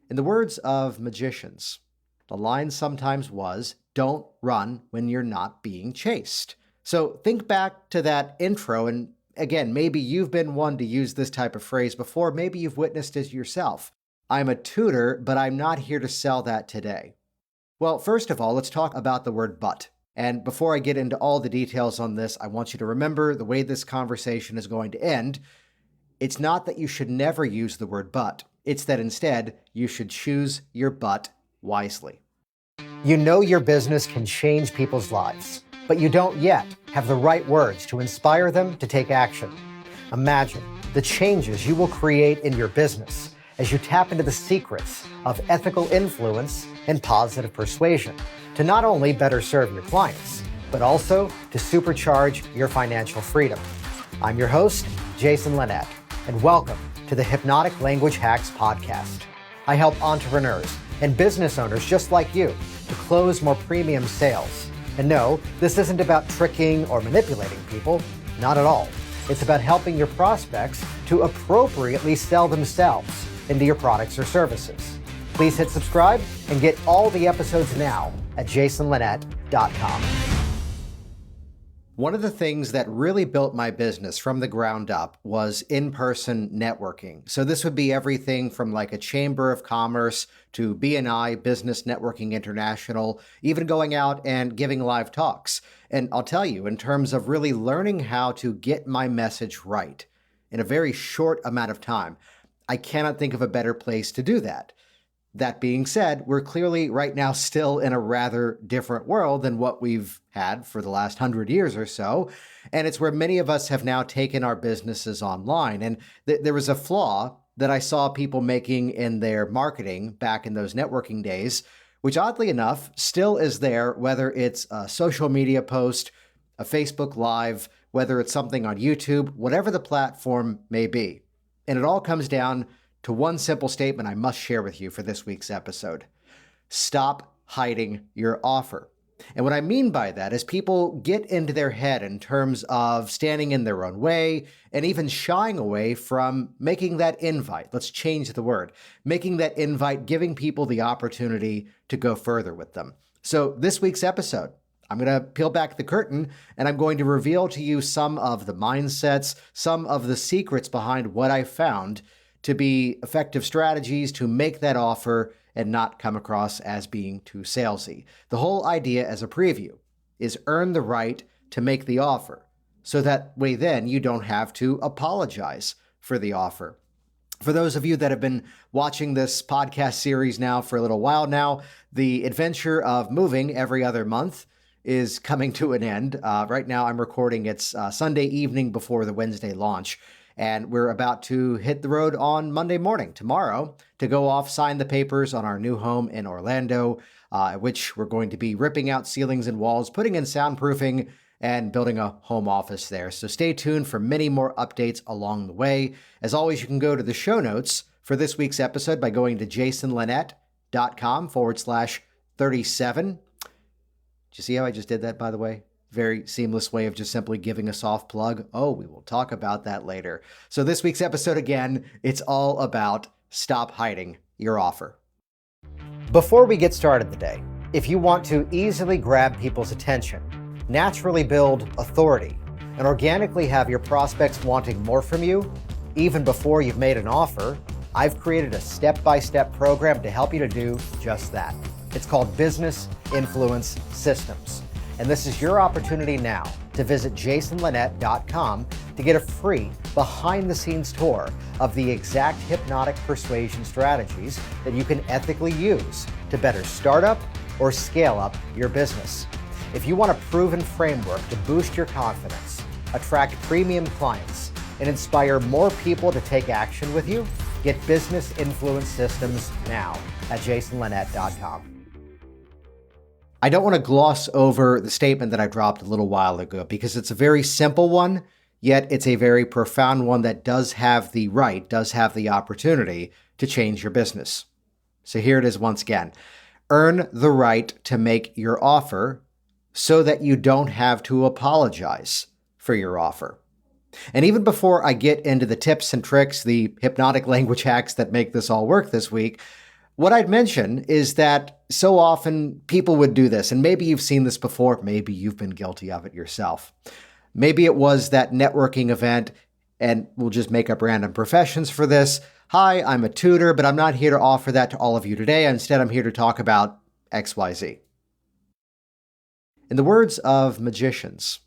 In the words of magicians, the line sometimes was, "Don't run when you're not being chased." So think back to that intro, and again, maybe you've been one to use this type of phrase before. Maybe you've witnessed it yourself. I'm a tutor, but I'm not here to sell that today. Well, first of all, let's talk about the word but. And before I get into all the details on this, I want you to remember the way this conversation is going to end. It's not that you should never use the word but. It's that instead, you should choose your but wisely. You know your business can change people's lives, but you don't yet have the right words to inspire them to take action. Imagine the changes you will create in your business as you tap into the secrets of ethical influence and positive persuasion to not only better serve your clients, but also to supercharge your financial freedom. I'm your host, Jason Linett, and welcome to the Hypnotic Language Hacks podcast. I help entrepreneurs and business owners just like you to close more premium sales. And no, this isn't about tricking or manipulating people, not at all. It's about helping your prospects to appropriately sell themselves into your products or services. Please hit subscribe and get all the episodes now at jasonlinett.com. One of the things that really built my business from the ground up was in-person networking. So this would be everything from like a chamber of commerce to BNI, Business Networking International, even going out and giving live talks. And I'll tell you, in terms of really learning how to get my message right in a very short amount of time, I cannot think of a better place to do that. That being said, we're clearly right now still in a rather different world than what we've had for the last 100 years or so. And it's where many of us have now taken our businesses online. And there was a flaw that I saw people making in their marketing back in those networking days, which oddly enough still is there, whether it's a social media post, a Facebook Live, whether it's something on YouTube, whatever the platform may be. And it all comes down to one simple statement I must share with you for this week's episode. Stop hiding your offer. And what I mean by that is people get into their head in terms of standing in their own way and even shying away from making that invite. Let's change the word. Making that invite, giving people the opportunity to go further with them. So this week's episode, I'm going to peel back the curtain and I'm going to reveal to you some of the mindsets, some of the secrets behind what I found to be effective strategies to make that offer and not come across as being too salesy. The whole idea as a preview is earn the right to make the offer so that way then you don't have to apologize for the offer. For those of you that have been watching this podcast series now for a little while now, the adventure of moving every other month is coming to an end. Right now I'm recording, it's Sunday evening before the Wednesday launch. And we're about to hit the road on Monday morning, tomorrow, to go off, sign the papers on our new home in Orlando, which we're going to be ripping out ceilings and walls, putting in soundproofing, and building a home office there. So stay tuned for many more updates along the way. As always, you can go to the show notes for this week's episode by going to jasonlinett.com/37. Did you see how I just did that, by the way? Very seamless way of just simply giving a soft plug. Oh, we will talk about that later. So this week's episode, again, it's all about stop hiding your offer. Before we get started today, if you want to easily grab people's attention, naturally build authority, and organically have your prospects wanting more from you, even before you've made an offer, I've created a step-by-step program to help you to do just that. It's called Business Influence Systems. And this is your opportunity now to visit jasonlinett.com to get a free behind-the-scenes tour of the exact hypnotic persuasion strategies that you can ethically use to better start up or scale up your business. If you want a proven framework to boost your confidence, attract premium clients, and inspire more people to take action with you, get Business Influence Systems now at jasonlinett.com. I don't want to gloss over the statement that I dropped a little while ago because it's a very simple one, yet it's a very profound one that does have the opportunity to change your business. So here it is once again. Earn the right to make your offer so that you don't have to apologize for your offer. And even before I get into the tips and tricks, the hypnotic language hacks that make this all work this week, What I'd mention is that so often people would do this, and maybe you've seen this before, maybe you've been guilty of it yourself. Maybe it was that networking event, and we'll just make up random professions for this. Hi, I'm a tutor, but I'm not here to offer that to all of you today. Instead, I'm here to talk about XYZ. In the words of magicians,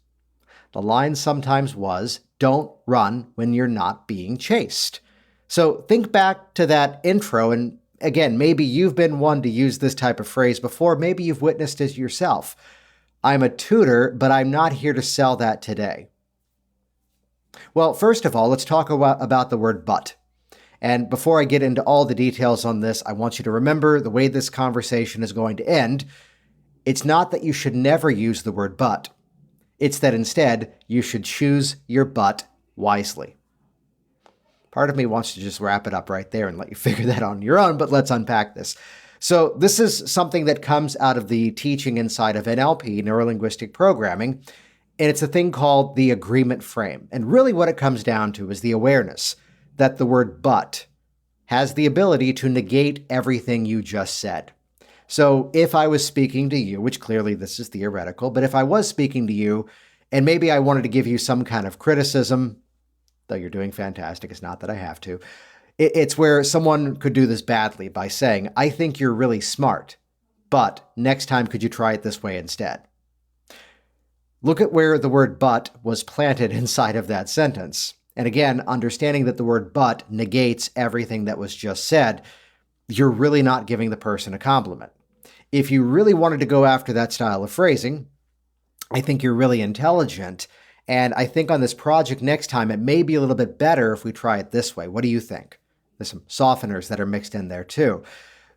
the line sometimes was, don't run when you're not being chased. So think back to that intro, and again, maybe you've been one to use this type of phrase before. Maybe you've witnessed it yourself. I'm a tutor, but I'm not here to sell that today. Well, first of all, let's talk about the word but. And before I get into all the details on this, I want you to remember the way this conversation is going to end. It's not that you should never use the word but. It's that instead, you should choose your but wisely. Part of me wants to just wrap it up right there and let you figure that on your own, but let's unpack this. So this is something that comes out of the teaching inside of NLP, Neuro-Linguistic Programming, and it's a thing called the agreement frame. And really what it comes down to is the awareness that the word but has the ability to negate everything you just said. So if I was speaking to you, which clearly this is theoretical, but if I was speaking to you and maybe I wanted to give you some kind of criticism, though you're doing fantastic, it's not that I have to, it's where someone could do this badly by saying, I think you're really smart, but next time could you try it this way instead? Look at where the word but was planted inside of that sentence. And again, understanding that the word but negates everything that was just said, you're really not giving the person a compliment. If you really wanted to go after that style of phrasing, I think you're really intelligent. And I think on this project next time, it may be a little bit better if we try it this way. What do you think? There's some softeners that are mixed in there too.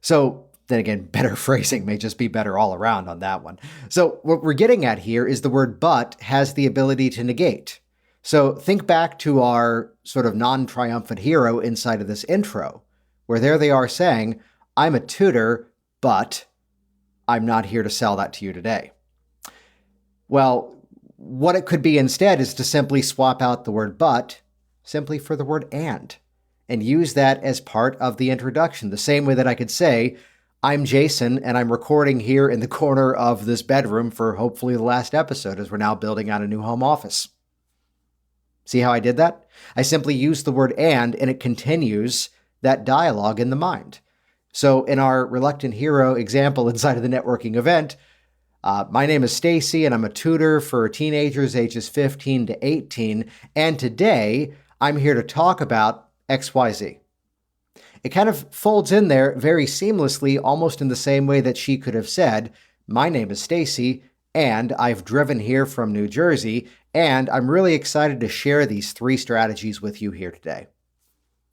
So then again, better phrasing may just be better all around on that one. So what we're getting at here is the word but has the ability to negate. So think back to our sort of non-triumphant hero inside of this intro, where there they are saying, I'm a tutor, but I'm not here to sell that to you today. Well, what it could be instead is to simply swap out the word but simply for the word and use that as part of the introduction. The same way that I could say, I'm Jason and I'm recording here in the corner of this bedroom for hopefully the last episode as we're now building out a new home office. See how I did that? I simply used the word and it continues that dialogue in the mind. So in our reluctant hero example inside of the networking event, my name is Stacy and I'm a tutor for teenagers ages 15 to 18. And today I'm here to talk about XYZ. It kind of folds in there very seamlessly, almost in the same way that she could have said, my name is Stacy and I've driven here from New Jersey and I'm really excited to share these 3 strategies with you here today.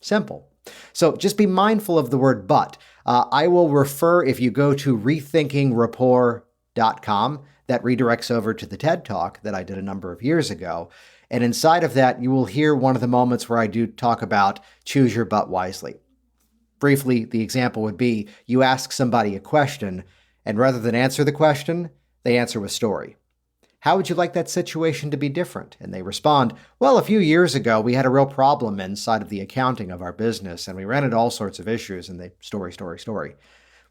Simple. So just be mindful of the word but. I will refer, if you go to rethinkingrapport.com, that redirects over to the TED Talk that I did a number of years ago. And inside of that, you will hear one of the moments where I do talk about choose your but wisely. Briefly, the example would be you ask somebody a question, and rather than answer the question, they answer with story. How would you like that situation to be different? And they respond, well, a few years ago, we had a real problem inside of the accounting of our business, and we ran into all sorts of issues, and they story.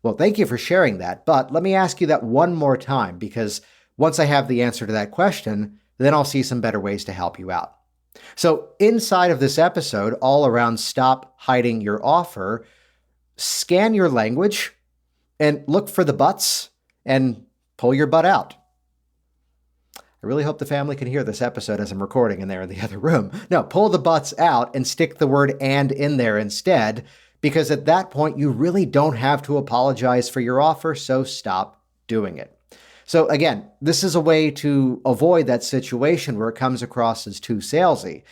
Well, thank you for sharing that, but let me ask you that one more time, because once I have the answer to that question, then I'll see some better ways to help you out. So inside of this episode, all around stop hiding your offer, scan your language and look for the buts and pull your butt out. I really hope the family can hear this episode as I'm recording in there in the other room. No, pull the butts out and stick the word and in there instead, because at that point, you really don't have to apologize for your offer, so stop doing it. So again, this is a way to avoid that situation where it comes across as too salesy.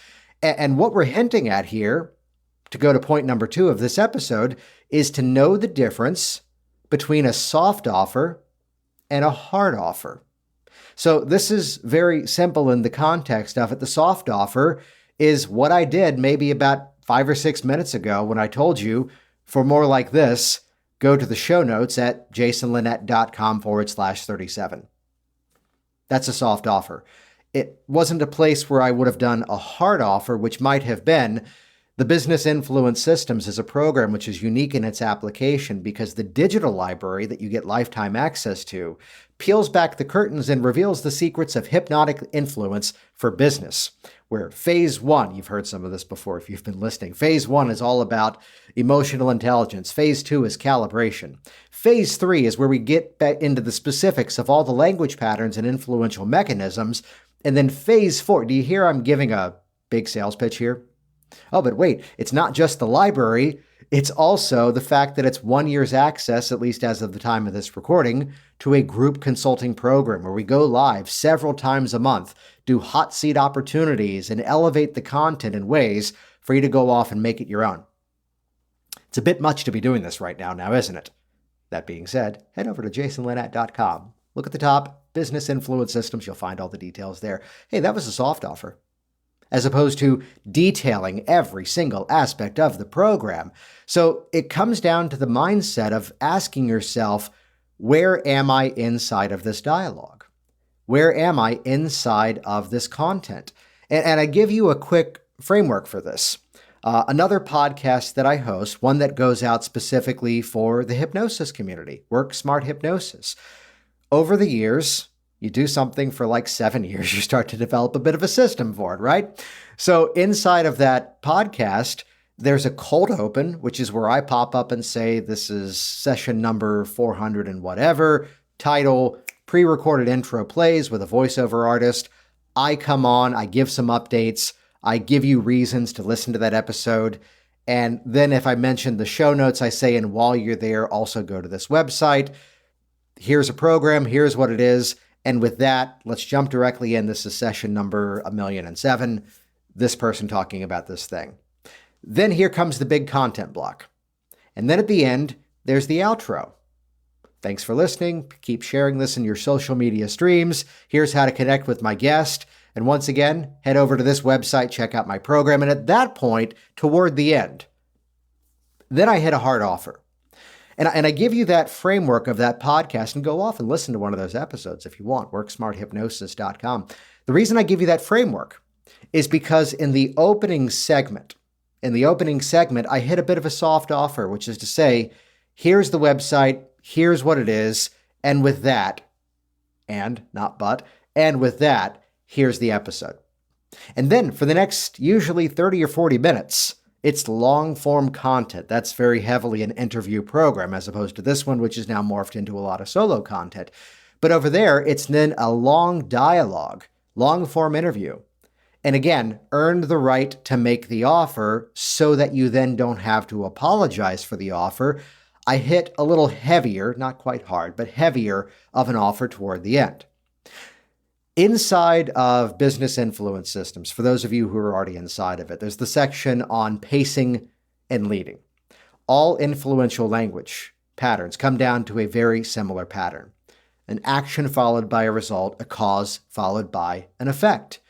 And what we're hinting at here, to go to point number 2 of this episode, is to know the difference between a soft offer and a hard offer. So this is very simple in the context of it. The soft offer is what I did maybe about 5 or 6 minutes ago when I told you for more like this, go to the show notes at jasonlinett.com/37. That's a soft offer. It wasn't a place where I would have done a hard offer, which might have been, The Business Influence Systems is a program which is unique in its application because the digital library that you get lifetime access to peels back the curtains and reveals the secrets of hypnotic influence for business. Where phase 1, you've heard some of this before if you've been listening, phase 1 is all about emotional intelligence. Phase 2 is calibration. Phase 3 is where we get back into the specifics of all the language patterns and influential mechanisms. And then phase 4, do you hear I'm giving a big sales pitch here? Oh, but wait, it's not just the library. It's also the fact that it's 1 year's access, at least as of the time of this recording, to a group consulting program where we go live several times a month, do hot seat opportunities, and elevate the content in ways for you to go off and make it your own. It's a bit much to be doing this right now, isn't it? That being said, head over to jasonlinett.com. Look at the top, Business Influence Systems. You'll find all the details there. Hey, that was a soft offer, as opposed to detailing every single aspect of the program. So it comes down to the mindset of asking yourself, where am I inside of this dialogue? Where am I inside of this content? And I give you a quick framework for this. Another podcast that I host, one that goes out specifically for the hypnosis community, Work Smart Hypnosis. Over the years, you do something for like 7 years, you start to develop a bit of a system for it, right? So inside of that podcast, there's a cold open, which is where I pop up and say, this is session number 400 and whatever, title, pre-recorded intro plays with a voiceover artist. I come on, I give some updates, I give you reasons to listen to that episode. And then if I mention the show notes, I say, and while you're there, also go to this website. Here's a program, here's what it is. And with that, let's jump directly in. This is session number 1,000,007. This person talking about this thing. Then here comes the big content block. And then at the end, there's the outro. Thanks for listening. Keep sharing this in your social media streams. Here's how to connect with my guest. And once again, head over to this website, check out my program. And at that point, toward the end, then I hit a hard offer. And I give you that framework of that podcast, and go off and listen to one of those episodes if you want, worksmarthypnosis.com. The reason I give you that framework is because in the opening segment, I hit a bit of a soft offer, which is to say, here's the website, here's what it is, and with that, and with that, here's the episode. And then for the next usually 30 or 40 minutes, it's long-form content. That's very heavily an interview program, as opposed to this one, which is now morphed into a lot of solo content. But over there, it's then a long dialogue, long-form interview. And again, earned the right to make the offer so that you then don't have to apologize for the offer. I hit a little heavier, not quite hard, but heavier of an offer toward the end. Inside of Business Influence Systems, for those of you who are already inside of it, there's the section on pacing and leading. All influential language patterns come down to a very similar pattern. An action followed by a result, a cause followed by an effect.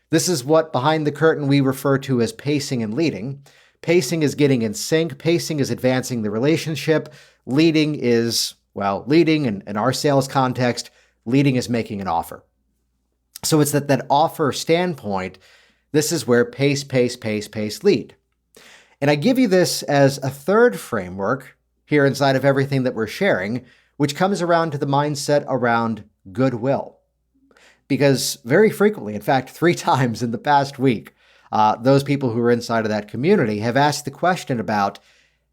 This is what behind the curtain we refer to as pacing and leading. Pacing is getting in sync. Pacing is advancing the relationship. Leading is, leading in our sales context, leading is making an offer. So it's that offer standpoint, this is where pace, lead. And I give you this as a third framework here inside of everything that we're sharing, which comes around to the mindset around goodwill. Because very frequently, in fact, 3 times in the past week, those people who are inside of that community have asked the question about,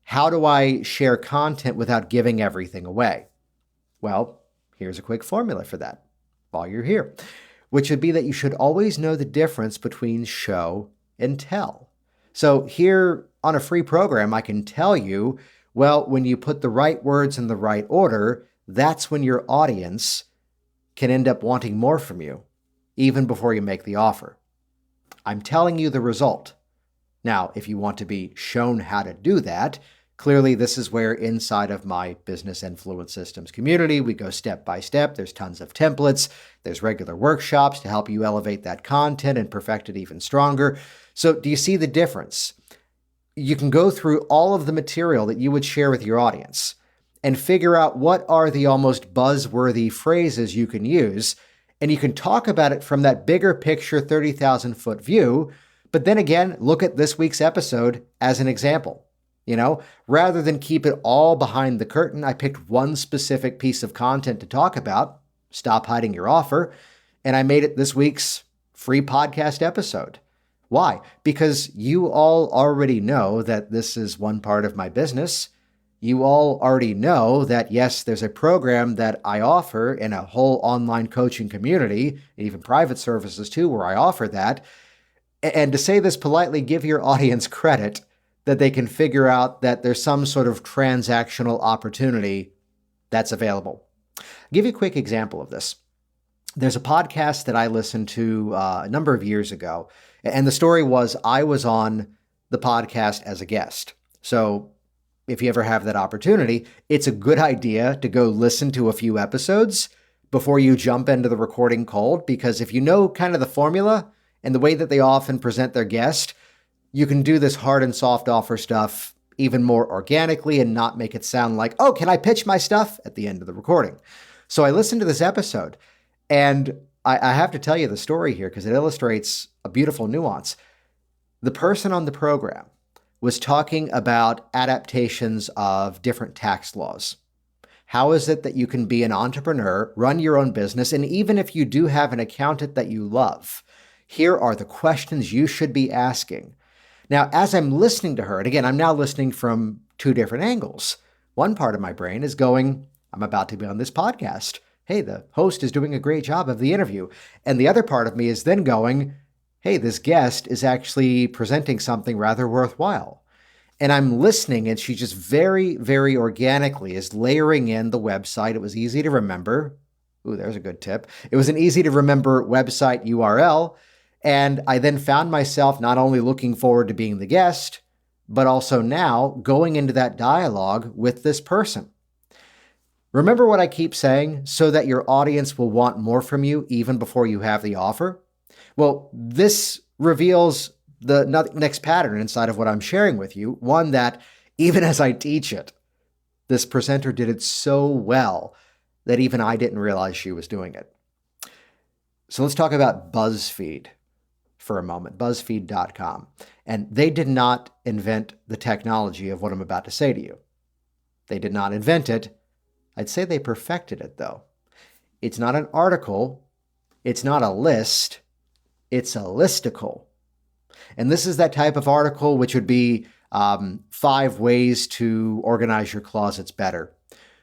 how do I share content without giving everything away? Well, here's a quick formula for that while you're here, which would be that you should always know the difference between show and tell. So here on a free program, I can tell you, when you put the right words in the right order, that's when your audience can end up wanting more from you, even before you make the offer. I'm telling you the result. Now, if you want to be shown how to do that, clearly this is where inside of my Business Influence Systems community, we go step by step. There's tons of templates. There's regular workshops to help you elevate that content and perfect it even stronger. So do you see the difference? You can go through all of the material that you would share with your audience and figure out what are the almost buzzworthy phrases you can use. And you can talk about it from that bigger picture, 30,000-foot view. But then again, look at this week's episode as an example. Rather than keep it all behind the curtain, I picked one specific piece of content to talk about, stop hiding your offer, and I made it this week's free podcast episode. Why? Because you all already know that this is one part of my business. You all already know that, yes, there's a program that I offer in a whole online coaching community, even private services too, where I offer that. And to say this politely, give your audience credit that they can figure out that there's some sort of transactional opportunity that's available. I'll give you a quick example of this. There's a podcast that I listened to a number of years ago, and the story was I was on the podcast as a guest. So if you ever have that opportunity, it's a good idea to go listen to a few episodes before you jump into the recording cold, because if you know kind of the formula and the way that they often present their guest, you can do this hard and soft offer stuff even more organically and not make it sound like, oh, can I pitch my stuff at the end of the recording? So I listened to this episode, and I have to tell you the story here because it illustrates a beautiful nuance. The person on the program was talking about adaptations of different tax laws. How is it that you can be an entrepreneur, run your own business, and even if you do have an accountant that you love, here are the questions you should be asking. Now, as I'm listening to her, and again, I'm now listening from two different angles. One part of my brain is going, I'm about to be on this podcast. Hey, the host is doing a great job of the interview. And the other part of me is then going, hey, this guest is actually presenting something rather worthwhile. And I'm listening, and she just very, very organically is layering in the website. It was easy to remember. Ooh, there's a good tip. It was an easy to remember website URL. And I then found myself not only looking forward to being the guest, but also now going into that dialogue with this person. Remember what I keep saying, so that your audience will want more from you even before you have the offer? Well, this reveals the next pattern inside of what I'm sharing with you, one that even as I teach it, this presenter did it so well that even I didn't realize she was doing it. So let's talk about BuzzFeed for a moment, BuzzFeed.com. And they did not invent the technology of what I'm about to say to you. They did not invent it. I'd say they perfected it, though. It's not an article. It's not a list. It's a listicle. And this is that type of article which would be 5 ways to organize your closets better.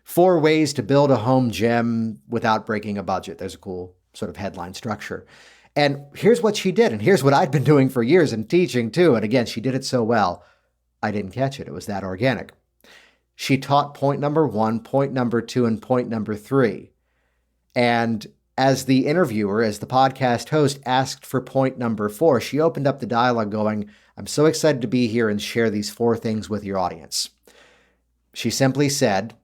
4 ways to build a home gym without breaking a budget. There's a cool sort of headline structure. And here's what she did. And here's what I'd been doing for years and teaching too. And again, she did it so well, I didn't catch it. It was that organic. She taught point number 1, point number 2, and point number 3. And as the interviewer, as the podcast host asked for point number 4, she opened up the dialogue going, I'm so excited to be here and share these 4 things with your audience. She simply said,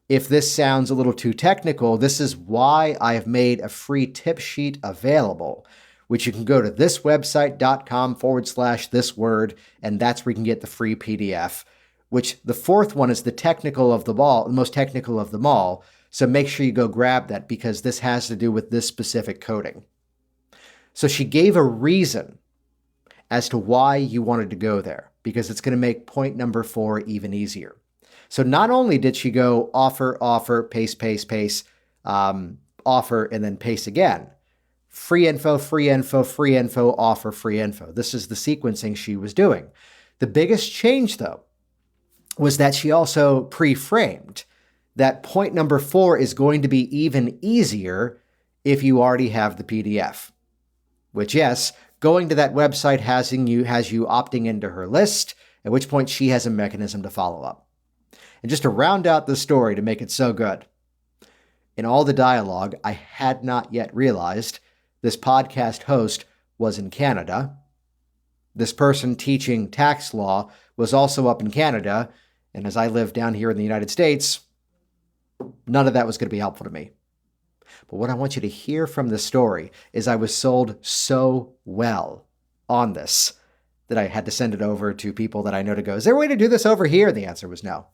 if this sounds a little too technical, this is why I have made a free tip sheet available, which you can go to thiswebsite.com/this word, and that's where you can get the free PDF, which the 4th one is the technical of them all, the most technical of them all. So make sure you go grab that because this has to do with this specific coding. So she gave a reason as to why you wanted to go there, because it's going to make point number 4 even easier. So not only did she go offer, offer, paste, paste, paste, offer, and then paste again. Free info, free info, free info, offer, free info. This is the sequencing she was doing. The biggest change, though, was that she also pre-framed that point number 4 is going to be even easier if you already have the PDF. Which, yes, going to that website has you opting into her list, at which point she has a mechanism to follow up. And just to round out the story to make it so good, in all the dialogue, I had not yet realized this podcast host was in Canada. This person teaching tax law was also up in Canada. And as I live down here in the United States, none of that was going to be helpful to me. But what I want you to hear from the story is I was sold so well on this that I had to send it over to people that I know to go, is there a way to do this over here? And the answer was no.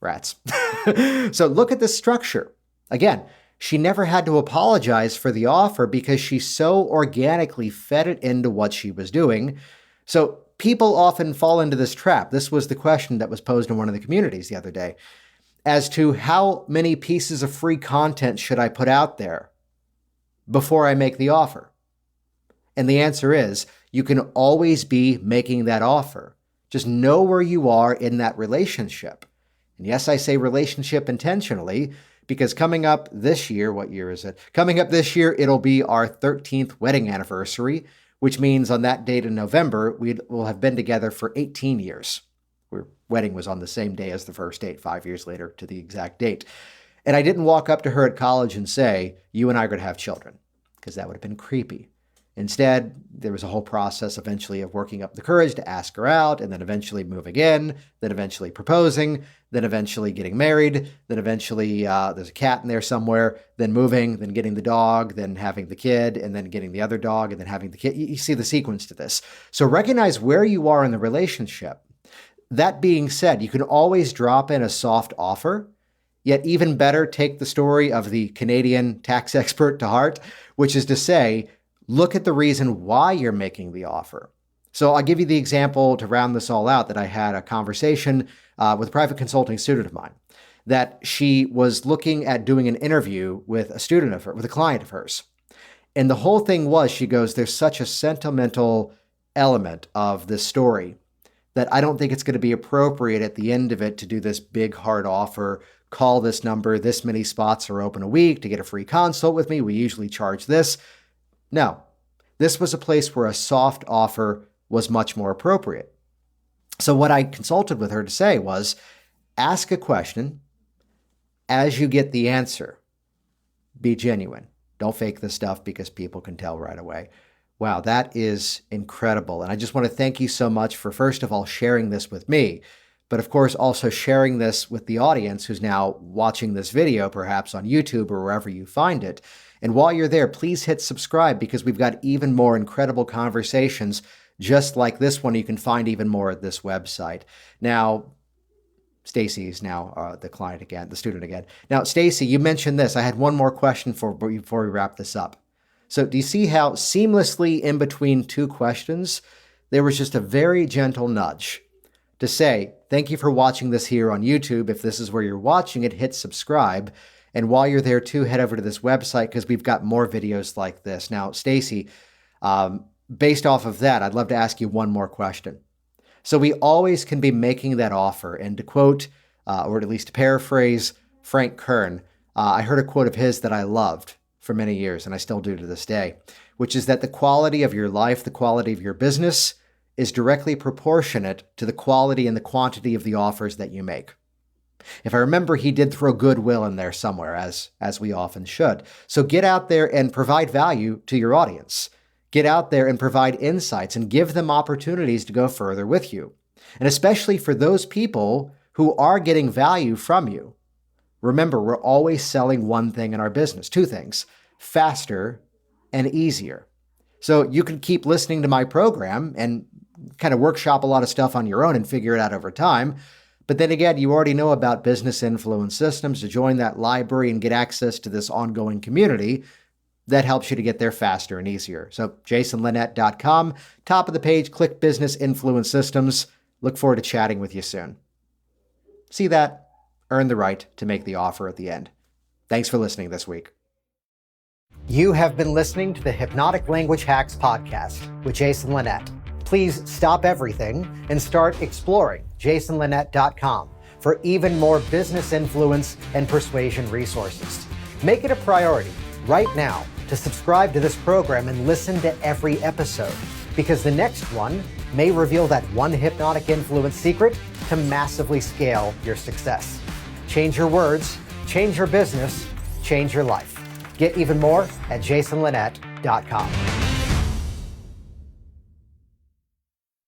Rats. So look at this structure. Again, she never had to apologize for the offer because she so organically fed it into what she was doing. So people often fall into this trap. This was the question that was posed in one of the communities the other day, as to how many pieces of free content should I put out there before I make the offer? And the answer is, you can always be making that offer. Just know where you are in that relationship. And yes, I say relationship intentionally, because coming up this year, what year is it? Coming up this year, it'll be our 13th wedding anniversary, which means on that date in November, we will have been together for 18 years. Our wedding was on the same day as the first date, 5 years later to the exact date. And I didn't walk up to her at college and say, you and I are going to have children, because that would have been creepy. Instead, there was a whole process eventually of working up the courage to ask her out, and then eventually moving in, then eventually proposing, then eventually getting married, then eventually there's a cat in there somewhere, then moving, then getting the dog, then having the kid, and then getting the other dog, and then having the kid. You see the sequence to this. So recognize where you are in the relationship. That being said, you can always drop in a soft offer, yet even better, take the story of the Canadian tax expert to heart, which is to say, look at the reason why you're making the offer. So I'll give you the example to round this all out that I had a conversation with a private consulting student of mine, that she was looking at doing an interview with a student of her, with a client of hers. And the whole thing was, she goes, there's such a sentimental element of this story that I don't think it's going to be appropriate at the end of it to do this big hard offer, call this number, this many spots are open a week to get a free consult with me. We usually charge this. No, this was a place where a soft offer was much more appropriate. So what I consulted with her to say was, ask a question. As you get the answer, be genuine. Don't fake this stuff, because people can tell right away. Wow, that is incredible. And I just want to thank you so much for, first of all, sharing this with me, but of course also sharing this with the audience who's now watching this video, perhaps on YouTube or wherever you find it. And while you're there, please hit subscribe, because we've got even more incredible conversations just like this one. You can find even more at this website. Now, Stacy is now the client again, the student again. Now, Stacy, you mentioned this. I had one more question before we wrap this up. So do you see how seamlessly in between two questions, there was just a very gentle nudge to say, thank you for watching this here on YouTube. If this is where you're watching it, hit subscribe. And while you're there too, head over to this website, because we've got more videos like this. Now, Stacy, based off of that, I'd love to ask you one more question. So we always can be making that offer. And to quote, or at least to paraphrase Frank Kern, I heard a quote of his that I loved for many years, and I still do to this day, which is that the quality of your life, the quality of your business, is directly proportionate to the quality and the quantity of the offers that you make. If I remember, he did throw goodwill in there somewhere, as we often should. So get out there and provide value to your audience. Get out there and provide insights and give them opportunities to go further with you. And especially for those people who are getting value from you. Remember, we're always selling one thing in our business, two things: faster and easier. So you can keep listening to my program and kind of workshop a lot of stuff on your own and figure it out over time. But then again, you already know about business influence systems. To join that library and get access to this ongoing community that helps you to get there faster and easier. So jasonlinett.com, top of the page, click Business Influence Systems. Look forward to chatting with you soon. See that? Earn the right to make the offer at the end. Thanks for listening this week. You have been listening to the Hypnotic Language Hacks podcast with Jason Linett. Please stop everything and start exploring jasonlinett.com for even more business influence and persuasion resources. Make it a priority right now to subscribe to this program and listen to every episode, because the next one may reveal that one hypnotic influence secret to massively scale your success. Change your words, change your business, change your life. Get even more at jasonlinett.com.